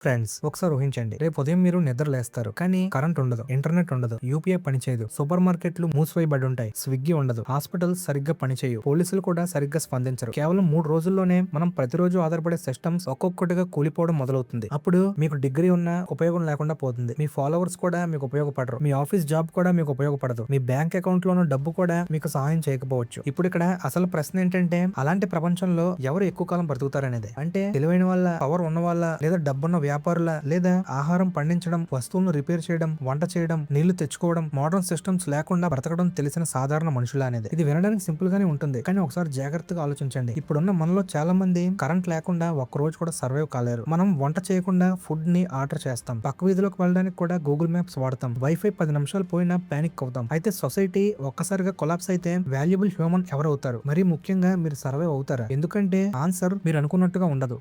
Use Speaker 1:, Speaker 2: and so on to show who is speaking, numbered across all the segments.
Speaker 1: Friends, ఒకసారి ఊహించండి. రేపు ఉదయం మీరు నిద్ర లేస్తారు, కానీ కరెంట్ ఉండదు, ఇంటర్నెట్ ఉండదు, యూపీఐ పనిచేయదు, సూపర్ మార్కెట్లు మూసివేయబడి ఉంటాయి, స్విగ్గీ ఉండదు, హాస్పిటల్స్ సరిగ్గా పనిచేయవు, పోలీసులు కూడా సరిగ్గా స్పందించరు. కేవలం 3 రోజుల్లోనే మనం ప్రతిరోజు ఆధారపడే సిస్టమ్స్ ఒక్కొక్కటిగా కూలిపోవడం మొదలవుతుంది. అప్పుడు మీకు డిగ్రీ ఉన్నా ఉపయోగం లేకుండా పోతుంది. మీ ఫాలోవర్స్ కూడా మీకు ఉపయోగపడరు. మీ ఆఫీస్ జాబ్ కూడా మీకు ఉపయోగపడదు. మీ బ్యాంక్ అకౌంట్ లోని డబ్బు కూడా మీకు సహాయం చేయకపోవచ్చు. ఇప్పుడు ఇక్కడ అసలు ప్రశ్న ఏంటంటే, అలాంటి ప్రపంచంలో ఎవరు ఎక్కువ కాలం బ్రతుకుతారనేది. అంటే తెలివైన వాళ్ళ, పవర్ ఉన్న వాళ్ళ, లేదా డబ్బున్న వ్యాపారుల, లేదా ఆహారం పండించడం, వస్తువులను రిపేర్ చేయడం, వంట చేయడం, నీళ్లు తెచ్చుకోవడం, మోడర్న్ సిస్టమ్స్ లేకుండా బ్రతకడం తెలిసిన సాధారణ మనుషుల అనేది. ఇది వినడానికి సింపుల్ గానే ఉంటుంది, కానీ ఒకసారి జాగ్రత్తగా ఆలోచించండి. ఇప్పుడున్న మనలో చాలా మంది కరెంట్ లేకుండా ఒక్క రోజు కూడా సర్వైవ్ కాలేరు. మనం వంట చేయకుండా ఫుడ్ ని ఆర్డర్ చేస్తాం, పక్క వీధిలోకి వెళ్ళడానికి కూడా గూగుల్ మ్యాప్స్ వాడతాం, వైఫై 10 నిమిషాలు పోయినా పానిక్ అవుతాం. అయితే సొసైటీ ఒక్కసారిగా కొలాప్స్ అయితే వాల్యుబుల్ హ్యూమన్ ఎవరవుతారు? మరి ముఖ్యంగా మీరు సర్వైవ్ అవుతారా? ఎందుకంటే ఆన్సర్ మీరు అనుకున్నట్టుగా ఉండదు.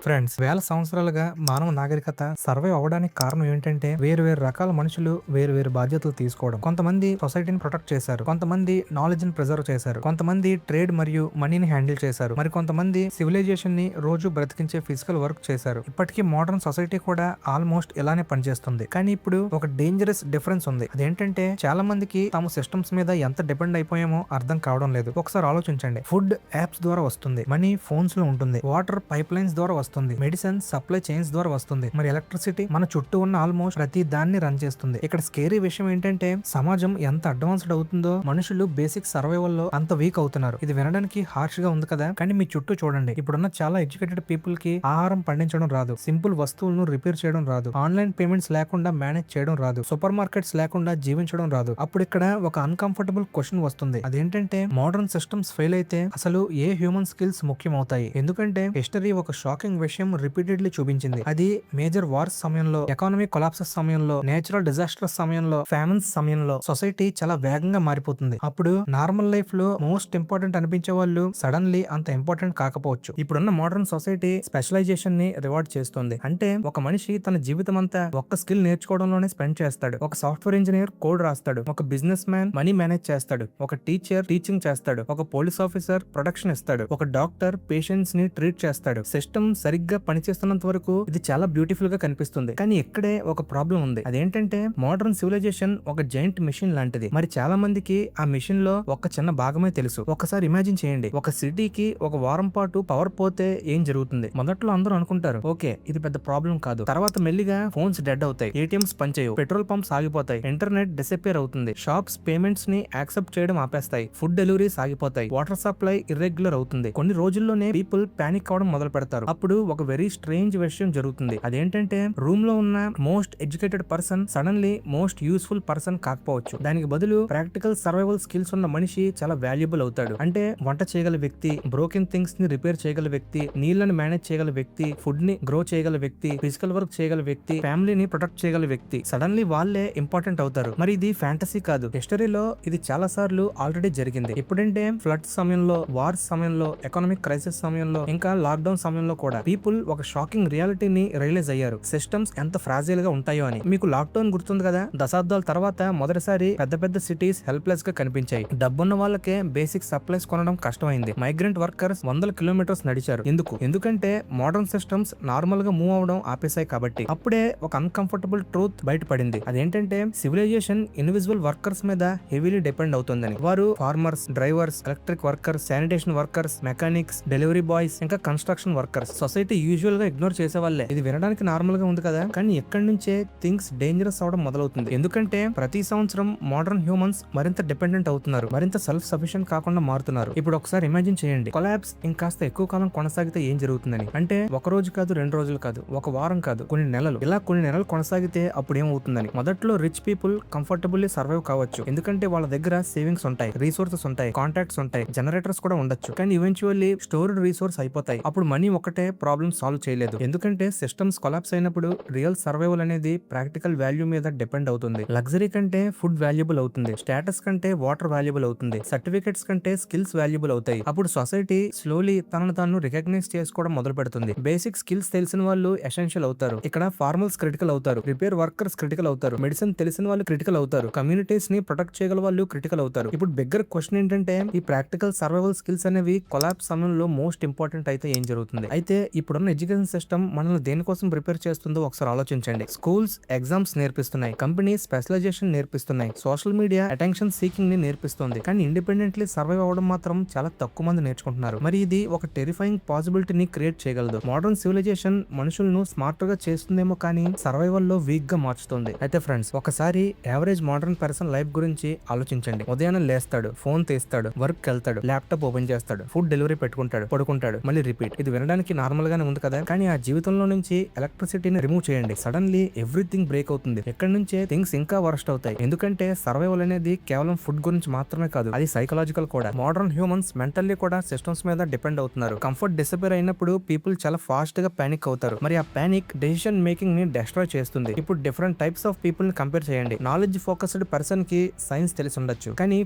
Speaker 1: ఫ్రెండ్స్, వేల సంవత్సరాలుగా మానవ నాగరికత సర్వైవ్ అవ్వడానికి కారణం ఏంటంటే, వేరు వేరు రకాల మనుషులు వేరు వేరు బాధ్యతలు తీసుకోవడం. కొంతమంది సొసైటీని ప్రొటెక్ట్ చేశారు, కొంతమంది నాలెడ్జ్ ని ప్రిజర్వ్ చేశారు, కొంతమంది ట్రేడ్ మరియు మనీని హ్యాండిల్ చేశారు, మరి కొంతమంది సివిలైజేషన్ ని రోజు బ్రతికించే ఫిజికల్ వర్క్ చేశారు. ఇప్పటికీ మోడర్న్ సొసైటీ కూడా ఆల్మోస్ట్ ఇలానే పనిచేస్తుంది. కానీ ఇప్పుడు ఒక డేంజరస్ డిఫరెన్స్ ఉంది. అదేంటంటే, చాలా మందికి తాము సిస్టమ్స్ మీద ఎంత డిపెండ్ అయిపోయామో అర్థం కావడం లేదు. ఒకసారి ఆలోచించండి. ఫుడ్ యాప్స్ ద్వారా వస్తుంది, మనీ ఫోన్స్ లో ఉంటుంది, వాటర్ పైప్ లైన్స్ ద్వారా వస్తుంది, మెడిసిన్ సప్లై చైన్స్ ద్వారా వస్తుంది, మరి ఎలక్ట్రిసిటీ మన చుట్టూ ఉన్న ఆల్మోస్ట్ ప్రతి దాన్ని రన్ చేస్తుంది. ఇక్కడ స్కేరీ విషయం ఏంటంటే, సమాజం ఎంత అడ్వాన్స్డ్ అవుతుందో మనుషులు బేసిక్ సర్వైవల్ లో అంత వీక్ అవుతున్నారు. ఇది వినడానికి హార్ష్ గా ఉంది కదా, కానీ మీ చుట్టూ చూడండి. ఇప్పుడున్న చాలా ఎడ్యుకేటెడ్ పీపుల్ కి ఆహారం పండించడం రాదు, సింపుల్ వస్తువులను రిపేర్ చేయడం రాదు, ఆన్లైన్ పేమెంట్స్ లేకుండా మేనేజ్ చేయడం రాదు, సూపర్ మార్కెట్స్ లేకుండా జీవించడం రాదు. అప్పుడు ఇక్కడ ఒక అన్కంఫర్టబుల్ క్వశ్చన్ వస్తుంది. అదేంటంటే, మోడర్న్ సిస్టమ్స్ ఫెయిల్ అయితే అసలు ఏ హ్యూమన్ స్కిల్స్ ముఖ్యం అవుతాయి? ఎందుకంటే హిస్టరీ ఒక షాకింగ్ విషయం రిపీటెడ్లీ చూపించింది. అది మేజర్ వార్స్ సమయంలో, ఎకానమిక్ కొలాప్సెస్ సమయంలో, నేచురల్ డిజాస్టర్స్ సమయంలో, ఫ్యామిన్స్ సమయంలో సొసైటీ చాలా వేగంగా మారిపోతుంది. అప్పుడు నార్మల్ లైఫ్ లో మోస్ట్ ఇంపార్టెంట్ అనిపించే వాళ్ళు సడన్లీ అంత ఇంపార్టెంట్ కాకపోవచ్చు. ఇప్పుడున్న మోడర్న్ సొసైటీ స్పెషలైజేషన్ ని రివార్డ్ చేస్తుంది. అంటే ఒక మనిషి తన జీవితం అంతా ఒక్క స్కిల్ నేర్చుకోవడంలోనే స్పెండ్ చేస్తాడు. ఒక సాఫ్ట్వేర్ ఇంజనీర్ కోడ్ రాస్తాడు, ఒక బిజినెస్ మ్యాన్ మనీ మేనేజ్ చేస్తాడు, ఒక టీచర్ టీచింగ్ చేస్తాడు, ఒక పోలీస్ ఆఫీసర్ ప్రొటెక్షన్ ఇస్తాడు, ఒక డాక్టర్ పేషెంట్స్ ని ట్రీట్ చేస్తాడు. సిస్టమ్ సరిగ్గా పనిచేస్తున్నంత వరకు ఇది చాలా బ్యూటిఫుల్ గా కనిపిస్తుంది. కానీ ఇక్కడే ఒక ప్రాబ్లం ఉంది. అదేంటంటే, మోడర్న్ సివిలైజేషన్ ఒక జైంట్ మిషన్ లాంటిది. మరి చాలా మందికి ఆ మిషన్ లో ఒక చిన్న భాగమే తెలుసు. ఒకసారి ఇమాజిన్ చేయండి, ఒక సిటీకి ఒక వారం పాటు పవర్ పోతే ఏం జరుగుతుంది? మొదట్లో అందరూ అనుకుంటారు, ఓకే ఇది పెద్ద ప్రాబ్లం కాదు. తర్వాత మెల్లిగా ఫోన్స్ డెడ్ అవుతాయి, ఏటీఎంస్ పనిచేయవు, పెట్రోల్ పంప్స్ ఆగిపోతాయి, ఇంటర్నెట్ డిసపియర్ అవుతుంది, షాప్స్ పేమెంట్స్ ని యాక్సెప్ట్ చేయడం ఆపేస్తాయి, ఫుడ్ డెలివరీస్ ఆగిపోతాయి, వాటర్ సప్లై ఇర్రెగ్యులర్ అవుతుంది. కొన్ని రోజుల్లోనే పీపుల్ పానిక్ అవడం మొదలు పెడతారు. అప్పుడు ఒక వెరీ స్ట్రేంజ్ విషయం జరుగుతుంది. అదేంటంటే, రూమ్ లో ఉన్న most educated person suddenly most useful person కాకపోవచ్చు. దానికి బదులు ప్రాక్టికల్ సర్వైవల్ స్కిల్స్ ఉన్న మనిషి చాలా వాల్యుబుల్ అవుతాడు. అంటే వంట చేయగల వ్యక్తి, బ్రోకెన్ థింగ్స్ ని రిపేర్ చేయగల వ్యక్తి, నీళ్లను మేనేజ్ చేయగల వ్యక్తి, ఫుడ్ ని గ్రో చేయగల వ్యక్తి, ఫిజికల్ వర్క్ చేయగల వ్యక్తి, ఫ్యామిలీని ప్రొటెక్ట్ చేయగల వ్యక్తి. సడన్లీ వాళ్ళే ఇంపార్టెంట్ అవుతారు. మరి ఇది ఫ్యాంటసీ కాదు, హిస్టరీలో ఇది చాలా సార్లు ఆల్రెడీ జరిగింది. ఎప్పుడంటే, ఫ్లడ్ సమయంలో, వార్స్ సమయంలో, ఎకనామిక్ క్రైసిస్ సమయంలో, ఇంకా లాక్డౌన్ సమయంలో కూడా పీపుల్ ఒక షాకింగ్ రియాలిటీని రియలైజ్ అయ్యారు. సిస్టమ్స్ ఎంత ఫ్రాజైల్ గా ఉంటాయో అని. మీకు లాక్డౌన్ గుర్తుంది కదా? దశాబ్దాల తర్వాత మొదటిసారి పెద్ద పెద్ద సిటీస్ హెల్ప్లెస్ గా కనిపించాయి. డబ్బున్న వాళ్ళకే బేసిక్ సప్లైస్ కొనడం కష్టమైంది. మైగ్రెంట్ వర్కర్స్ వందల కిలోమీటర్స్ నడిచారు. ఎందుకంటే మోడర్న్ సిస్టమ్స్ నార్మల్ గా మూవ్ అవడం ఆపేశాయి కాబట్టి. అప్పుడే ఒక అన్కంఫర్టబుల్ ట్రూత్ బయటపడింది. అదేంటంటే, సివిలైజేషన్ ఇన్విజిబుల్ వర్కర్స్ మీద హెవీలీ డిపెండ్ అవుతుందని. వారు farmers, drivers, electric workers, sanitation workers, mechanics, delivery boys, ఇంకా కన్స్ట్రక్షన్ వర్కర్స్. సొసైటీ యూజువల్ గా ఇగ్నోర్ చేసే వాళ్ళే. ఇది వినడానికి నార్మల్ గా ఉంది కదా, కానీ ఎక్కడి నుంచే థింగ్స్ డేంజరస్ అవడం మొదలవుతుంది. ఎందుకంటే ప్రతి సంవత్సరం మోడర్న్ హ్యూమన్స్ మరింత డిపెండెంట్ అవుతున్నారు, మరింత సెల్ఫ్ సఫిషియెంట్ కాకుండా మారుతున్నారు. ఇప్పుడు ఒకసారి ఇమాజిన్ చేయండి, కొలాప్స్ ఇంకాస్త ఎక్కువ కాలం కొనసాగితే ఏం జరుగుతుందని. అంటే ఒక రోజు కాదు, 2 రోజులు కాదు, ఒక వారం కాదు, కొన్ని నెలలు. ఇలా కొన్ని నెలలు కొనసాగితే అప్పుడు ఏమవుతుందని. మొదట్లో రిచ్ పీపుల్ కంఫర్టబుల్లీ సర్వైవ్ కావచ్చు, ఎందుకంటే వాళ్ళ దగ్గర సేవింగ్స్ ఉంటాయి, రిసోర్సెస్ ఉంటాయి, కాంటాక్ట్స్ ఉంటాయి, జనరేటర్స్ కూడా ఉండొచ్చు. కానీ ఈవెన్చువల్లీ స్టోర్డ్ రిసోర్స్ అయిపోతాయి. అప్పుడు మనీ ఒకటే ప్రాబ్లం సాల్వ్ చేయలేదు. ఎందుకంటే సిస్టమ్స్ కొలాప్స్ అయినప్పుడు రియల్ సర్వైవల్ అనేది ప్రాక్టికల్ వాల్యూ మీద డిపెండ్ అవుతుంది. లగ్జరీ కంటే ఫుడ్ వాల్యుబుల్ అవుతుంది, స్టేటస్ కంటే వాటర్ వాల్యుబుల్ అవుతుంది, సర్టిఫికెట్స్ కంటే స్కిల్స్ వాల్యుబుల్ అవుతాయి. అప్పుడు సొసైటీ స్లోలీ తనను తాను రికగ్నైజ్ చేసుకోవడం మొదలు పెడుతుంది. బేసిక్ స్కిల్స్ తెలిసిన వాళ్ళు ఎసెన్షియల్ అవుతారు. ఇక్కడ ఫార్మల్స్ క్రిటికల్ అవుతారు, రిపేర్ వర్కర్స్ క్రిటికల్ అవుతారు, మెడిసిన్ తెలిసిన వాళ్ళు క్రిటికల్ అవుతారు, కమ్యూనిటీస్ ని ప్రొటెక్ట్ చేయగల వాళ్ళు క్రిటికల్ అవుతారు. ఇప్పుడు బిగ్గర్ క్వశ్చన్ ఏంటంటే, ఈ ప్రాక్టికల్ సర్వైవల్ స్కిల్స్ అనేవి కొలాప్స్ సమయంలో మోస్ట్ ఇంపార్టెంట్ అయితే ఏం జరుగుతుంది? అయితే ఇప్పుడున్న ఎడ్యుకేషన్ సిస్టమ్ మనల్ని దేనికోసం ప్రిపేర్ చేస్తుందో ఒకసారి ఆలోచించండి. స్కూల్స్ ఎగ్జామ్స్ నేర్పిస్తున్నాయి, కంపెనీ స్పెషలైజేషన్ నేర్పిస్తున్నాయి, సోషల్ మీడియా అటెన్షన్ సీకింగ్ ని నేర్పిస్తుంది. కానీ ఇండిపెండెంట్లీ సర్వైవ్ అవ్వడం మాత్రం చాలా తక్కువ మంది నేర్చుకుంటున్నారు. మరి ఇది ఒక టెరిఫైయింగ్ పాసిబిలిటీని క్రియేట్ చేయగలదు. మోడర్న్ సివిలైజేషన్ మనుషులను స్మార్ట్ గా చేస్తుందేమో కానీ సర్వైవల్ లో వీక్ గా మార్చుతుంది. అయితే ఫ్రెండ్స్, ఒకసారి యావరేజ్ మోడర్న్ పర్సన్ లైఫ్ గురించి ఆలోచించండి. ఉదయాన్నే లేస్తాడు, ఫోన్ తీస్తాడు, వర్క్ వెళ్తాడు, ల్యాప్టాప్ ఓపెన్ చేస్తాడు, ఫుడ్ డెలివరీ పెట్టుకుంటాడు, పడుకుంటాడు, మళ్ళీ రిపీట్. ఇది వినడానికి నార్మల్ గానే ఉంది కదా. కానీ ఆ జీవితంలో నుంచి ఎలక్ట్రిసిటీని రిమూవ్ చేయండి, సడన్లీ ఎవ్రీథింగ్ బ్రేక్ అవుతుంది. ఎక్కడి నుంచే థింగ్స్ ఇంకా వర్స్ట్ అవుతాయి. ఎందుకంటే సర్వైవల్ అనేది కేవలం ఫుడ్ గురించి మాత్రమే కాదు, అది సైకలాజికల్ కూడా. మోడర్న్ హ్యూమన్స్ మెంటల్లీ కూడా సిస్టమ్స్ మీద డిపెండ్ అవుతున్నారు. కంఫర్ట్ డిసపేర్ అయినప్పుడు పీపుల్ చాలా ఫాస్ట్ గా పానిక్ అవుతారు. మరి ఆ పానిక్ డెసిషన్ మేకింగ్ ని డిస్ట్రాయ్ చేస్తుంది. ఇప్పుడు డిఫరెంట్ టైప్స్ ఆఫ్ పీపుల్ ని కంపేర్ చేయండి. నాలెడ్జ్ ఫోకస్డ్ పర్సన్ కి సైన్స్ తెలిసి ఉండొచ్చు, కానీ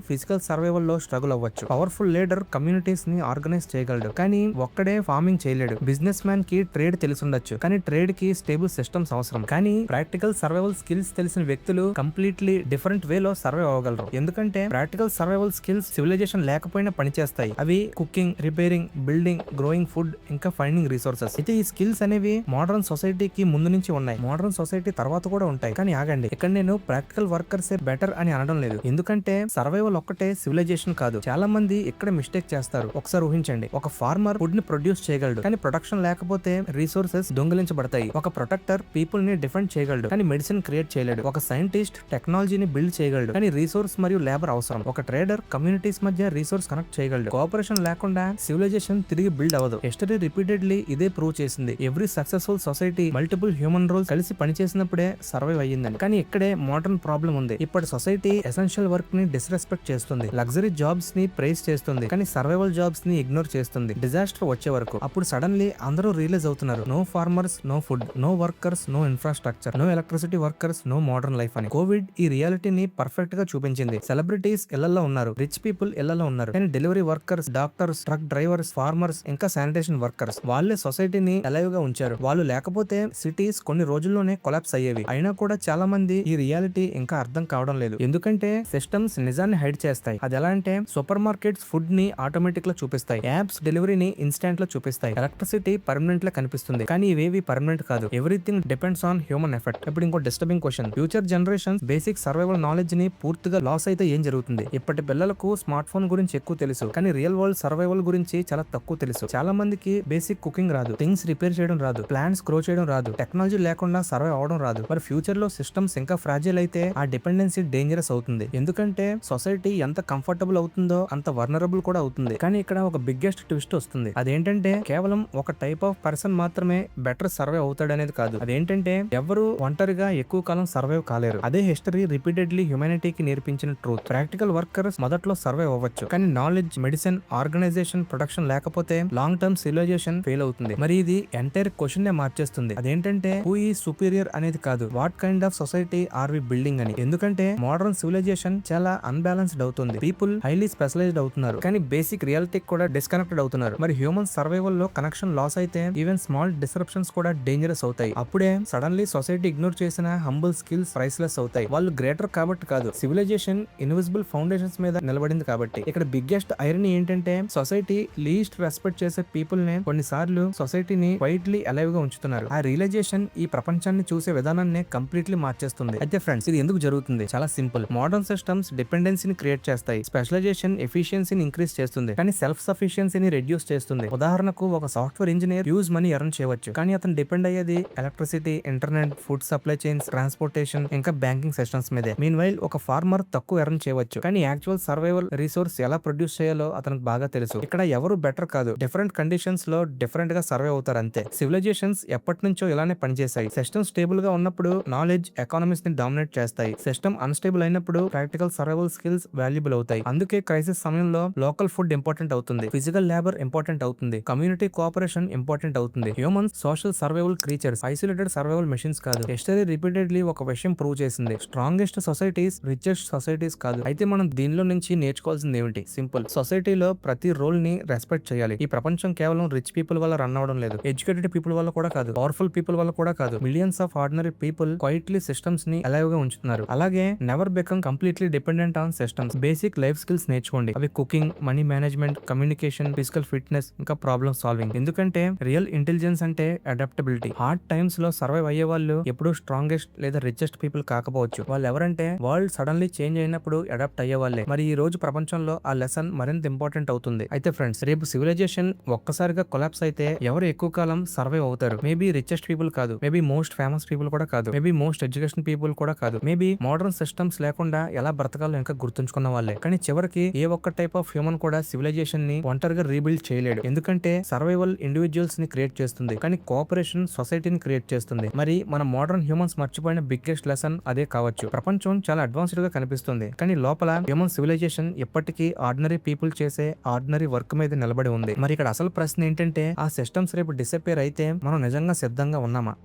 Speaker 1: ఫిజికల్ సర్వైవల్ లో స్ట్రగుల్ అవ్వచ్చు. పవర్ఫుల్ లీడర్ కమ్యూనిటీస్ ని ఆర్గనైజ్ చేయగలడు, కానీ ఒక్కడే ఫార్మింగ్ చేయలేడు. బిజినెస్ మ్యాన్ కి ట్రేడ్ తెలిసి ఉండొచ్చు, కానీ ట్రేడ్ కి స్టేబుల్ సిస్టమ్స్ అవసరం. కానీ ప్రాక్టికల్ సర్వైవల్ స్కిల్స్ తెలిసిన వ్యక్తులు కంప్లీట్లీ డిఫరెంట్ వే లో సర్వైవ్ అవ్వగలరు. ఎందుకంటే ప్రాక్టికల్ సర్వైవల్ స్కిల్స్ సివిలైజేషన్ లేకపోయినా పనిచేస్తాయి. అవి cooking, repairing, building, growing food, ఇంకా ఫైండింగ్ రిసోర్సెస్. అయితే ఈ స్కిల్స్ అనేవి మోడర్న్ సొసైటీకి ముందు నుంచి ఉన్నాయి, మోడర్న్ సొసైటీ తర్వాత కూడా ఉంటాయి. కానీ ఆగండి, ఇక్కడ నేను ప్రాక్టికల్ వర్కర్స్ బెటర్ అని అనడం లేదు. ఎందుకంటే సర్వైవల్ ఒక్కటే సివిలైజేషన్ కాదు. చాలా మంది ఇక్కడ మిస్టేక్ చేస్తారు. ఒకసారి ఊహించండి, ఒక ఫార్మర్ ఫుడ్ ని ప్రొడ్యూస్ చేయగలడు, కానీ ప్రొడక్షన్ లేకపోతే రిసోర్సెస్ దొంగిలించబడతాయి. ఒక ప్రొటెక్టర్ పీపుల్ ని డిఫెండ్ చేయగలడు, కానీ మెడిసిన్ క్రియేట్ చేయలేడు. ఒక సైంటిస్ట్ టెక్నాలజీని బిల్డ్ చేయగలడు, కానీ రిసోర్స్ మరియు లేబర్ అవసరం. ఒక ట్రేడర్ కమ్యూనిటీస్ మధ్య రిసోర్స్ కనెక్ట్ చేయగలడు. కోఆపరేషన్ లేకుండా సివిలైజేషన్ తిరిగి బిల్డ్ అవ్వదు. హిస్టరీ రిపీటెడ్లీ ఇదే ప్రూవ్ చేసింది. Every successful society multiple human roles కలిసి పనిచేసినప్పుడే సర్వైవ్ అయ్యిందని. కానీ ఇక్కడే మోడర్న్ ప్రాబ్లం ఉంది. ఇప్పటి సొసైటీ ఎసెన్షియల్ వర్క్ ని డిస్రెస్పెక్ట్ చేస్తుంది, లగ్జరీ జాబ్స్ ని ప్రైజ్ చేస్తుంది, కానీ సర్వైవల్ జాబ్స్ ని ఇగ్నోర్ చేస్తుంది. డిజాస్టర్ వచ్చే వరకు అప్పుడు సడన్లీ అందరూ రియలైజ్ అవుతున్నారు, no farmers, no food, no workers, no infrastructure, no electricity workers, no modern life అని. కోవిడ్ ఈ రియాలిటీని పర్ఫెక్ట్ గా చూపించింది. సెలబ్రిటీస్ ఇళ్లలో ఉన్నారు, రిచ్ పీపుల్ ఇళ్లలో ఉన్నారు, కానీ delivery workers, doctors, truck drivers, farmers, ఇంకా శానిటేషన్ వర్కర్స్ వాళ్ళే సొసైటీని అలైవ్ గా ఉంచారు. వాళ్ళు లేకపోతే సిటీస్ కొన్ని రోజుల్లోనే కొలాప్స్ అయ్యేవి. అయినా కూడా చాలా మంది ఈ రియాలిటీ ఇంకా అర్థం కావడం లేదు. ఎందుకంటే సిస్టమ్స్ నిజాన్ని హైడ్ చేస్తాయి. అది ఎలా అంటే, సూపర్ మార్కెట్స్ ఫుడ్ ని ఆటోమేటిక్ గా చూపిస్తాయి, యాప్స్ డెలివరీని ఇన్స్టెంట్ లో చూపిస్తాయి, ఎలక్ట్రిసిటీ పర్మనెంట్ లా కనిపిస్తుంది, కానీ ఇవేవి పర్మనెంట్ కాదు. Everything depends on human effect. ఇప్పుడు ఇంకో disturbing question, future generations basic survival knowledge ని పూర్తిగా లాస్ అయితే ఏం జరుగుతుంది? ఇప్పటి పిల్లలకు స్మార్ట్ ఫోన్ గురించి ఎక్కువ తెలుసు, కానీ రియల్ వరల్డ్ సర్వైవల్ గురించి చాలా తక్కువ తెలుసు. చాలా మందికి బేసిక్ కుకింగ్ రాదు, థింగ్స్ రిపేర్ చేయడం రాదు, ప్లాంట్స్ గ్రో చేయడం రాదు, టెక్నాలజీ లేకుండా సర్వైవ్ అవడం రాదు. మరి ఫ్యూచర్ లో సిస్టమ్స్ ఇంకా ఫ్రాజిల్ అయితే ఆ డిపెండెన్సీ డేంజరస్ అవుతుంది. ఎందుకంటే సొసైటీ ఎంత కంఫర్టబుల్ అవుతుందో అంత వర్నరబుల్ కూడా అవుతుంది. కానీ ఇక్కడ ఒక బిగ్గెస్ట్ ట్విస్ట్ వస్తుంది. అదేంటంటే, కేవలం ఒక టైప్ ఆఫ్ పర్సన్ మాత్రమే బెటర్ సర్వైవ్ అవుతాడు అనేది కాదు. అదేంటంటే, ఎవరు ఒంటరిగా ఎక్కువ కాలం సర్వైవ్ కాలేరు. అదే హిస్టరీ రిపీటెడ్లీ హ్యూమానిటీకి నేర్పించిన ట్రూత్. ప్రాక్టికల్ వర్కర్స్ మొదట్లో సర్వైవ్ అవ్వచ్చు, కానీ నాలెడ్జ్, మెడిసిన్, ఆర్గనైజేషన్, ప్రొడక్షన్ లేకపోతే లాంగ్ టర్మ్ సివిలైజేషన్ ఫెయిల్ అవుతుంది. మరి ఇది ఎంటైర్ క్వశ్చన్ నే మార్చేస్తుంది. అదేంటంటే, హూ ఈజ్ సుపీరియర్ అనేది కాదు, what kind of society are we building అని. ఎందుకంటే మోడర్న్ సివిలైజేషన్ చాలా అన్బ్యాలెన్స్డ్ అవుతుంది. పీపుల్ హైలీ స్పెషలైజ్డ్ అవుతున్నారు, కానీ బేసిక్ రియాలిటీ కూడా డిస్కనెక్టెడ్ అవుతున్నారు. మరి హ్యూమన్ సర్వైవల్ లో కనెక్షన్ లాస్ అయితే ఈవెన్ స్మాల్ డిస్రప్షన్స్ కూడా డేంజరస్ అవుతాయి. అప్పుడే సడన్లీ సొసైటీ ఇగ్నోర్ చేసిన హంబుల్ స్కిల్స్ ప్రైస్లెస్ అవుతాయి. వాళ్ళు గ్రేటర్ కాబట్టి కాదు, సివిలైజేషన్ ఇన్విజిబుల్ ఫౌండేషన్స్ మీద నిలబడింది కాబట్టి. ఇక్కడ బిగ్గెస్ట్ ఐరనీ ఏంటంటే, సొసైటీ లీస్ట్ రెస్పెక్ట్ చేసే పీపుల్ నే కొన్నిసార్లు సొసైటీని క్వైట్లీ అలైవ్ గా ఉంచుతున్నారు. ఆ రియలైజేషన్ ఈ ప్రపంచాన్ని చూసే విధానాన్ని కంప్లీట్లీ మార్చేస్తుంది. అయితే ఫ్రెండ్స్, ఇది ఎందుకు జరుగుతుంది? చాలా సింపుల్. మోడర్న్ సిస్టమ్స్ డిపెండెన్సీని క్రియేట్ చేస్తాయి, స్పెషలైజేషన్ ఎఫిషియన్సీని ఇంక్రీజ్ చేస్తుంది, కానీ సెల్ఫ్ సఫిషియన్సీని రెడ్యూస్ చేస్తుంది. ఉదాహరణకు, ఒక software engineer huge money earn చేయవచ్చు, కానీ అతను డిపెండ్ అయ్యేది electricity, internet, food supply chains, transportation, ఇంకా బ్యాంకింగ్ సిస్టమ్స్ మీదే. మీన్ వైల్ ఒక ఫార్మర్ తక్కువ ఎర్న్ చేయవచ్చు, కానీ యాక్చువల్ సర్వైవల్ రిసోర్స్ ఎలా ప్రొడ్యూస్ చేయాలో అతనికి బాగా తెలుసు. ఇక్కడ ఎవరు బెటర్ కాదు, డిఫరెంట్ కండిషన్స్ లో డిఫరెంట్ గా సర్వైవ్ అవుతారు అంతే. సివిలైజేషన్స్ ఎప్పటి నుంచో ఇలానే పనిచేశాయి. సిస్టమ్ స్టేబుల్ గా ఉన్నప్పుడు నాలెడ్జ్ ఎకానమీస్ ని డామినేట్ చేస్తాయి. సిస్టమ్ అన్స్టేబుల్ అయినప్పుడు ప్రాక్టికల్ సర్వైవల్ స్కిల్స్ వాల్యుబుల్ అవుతాయి. అందుకే క్రైసిస్ సమయంలో లోకల్ ఫుడ్ ఇంపార్టెంట్ అవుతుంది, ఫిజికల్ లేబర్ ఇంపార్టెంట్ అవుతుంది, కమ్యూనిటీ కోఆపరేషన్ ఇంపార్టెంట్ అవుతుంది. Humans social survival creatures, isolated survival machines కాదు. హిస్టరీ రిపీటెడ్లీ ఒక విషయం ప్రూవ్ చేసింది, స్ట్రాంగెస్ట్ సొసైటీస్ రిచెస్ట్ సొసైటీస్ కాదు. అయితే మనం దీనిలో నుంచి నేర్చుకోవాల్సింది ఏమిటి? సింపుల్. సొసైటీలో ప్రతి రోల్ ని రెస్పెక్ట్ చేయాలి. ఈ ప్రపంచం కేవలం రిచ్ పీపుల్ వల్ల రన్ అవడం లేదు, ఎడ్యుకేటెడ్ పీపుల్ వల్ల కూడా కాదు, పవర్ఫుల్ పీపుల్ వల్ల కూడా కాదు. Millions of ordinary people quietly systems ని అలైవ్ గా ఉంచుతున్నారు. అలాగే never become completely dependent on systems. Basic life skills నేర్చుకోండి. అవి cooking, money management, communication, physical fitness, ఇంకా ప్రాబ్లమ్ సాల్వింగ్. ఎందుకంటే ఎందుకంటే రియల్ ఇంటెలిజెన్స్ అంటే అడాప్టబిలిటీ. హార్డ్ టైమ్స్ లో సర్వైవ్ అయ్యే వాళ్ళు ఎప్పుడు స్ట్రాంగెస్ట్ లేదా రిచెస్ట్ పీపుల్ కాకపోవచ్చు. వాళ్ళు ఎవరంటే వరల్డ్ సడన్లీ చేంజ్ అయినప్పుడు అడాప్ట్ అయ్యే వాళ్ళే. మరి ఈ రోజు ప్రపంచంలో ఆ లెసన్ మరింత ఇంపార్టెంట్ అవుతుంది. అయితే ఫ్రెండ్స్, రేపు సివిలైజేషన్ ఒక్కసారిగా కొలాప్స్ అయితే ఎవరు ఎక్కువ కాలం సర్వైవ్ అవుతారు? మేబీ రిచెస్ట్ పీపుల్ కాదు, మేబీ మోస్ట్ ఫేమస్ పీపుల్ కూడా కాదు, మేబీ మోస్ట్ ఎడ్యుకేషన్ పీపుల్ కూడా కాదు, మేబీ మోడర్న్ సిస్టమ్స్ లేకుండా ఎలా బ్రతకాలో ఇంకా గుర్తుంచుకున్న వాళ్ళే. కానీ చివరికి ఏ ఒక్క టైప్ ఆఫ్ హ్యూమన్ కూడా సివిలైజేషన్ ని ఒంటరిగా రీబిల్డ్ చేయలేడు. ఎందుకంటే సర్వైవల్ ఇండివిజువల్స్ ని క్రియేట్ చేస్తుంది, కానీ కోఆపరేషన్ సొసైటీని క్రియేట్ చేస్తుంది. మరి మన మోడర్న్ హ్యూమన్స్ మర్చిపోయిన బిగ్గెస్ట్ లెసన్ అదే కావచ్చు. ప్రపంచం చాలా అడ్వాన్స్డ్ గా కనిపిస్తుంది, కానీ లోపల హ్యూమన్ సివిలైజేషన్ ఎప్పటికీ ఆర్డినరీ పీపుల్ చేసే ఆర్డినరీ వర్క్ మీద నిలబడి ఉంది. మరి ఇక్కడ అసలు ప్రశ్న ఏంటంటే, ఆ సిస్టమ్స్ రేపు డిసప్పేర్ అయితే మనం నిజంగా సిద్ధంగా ఉన్నామా?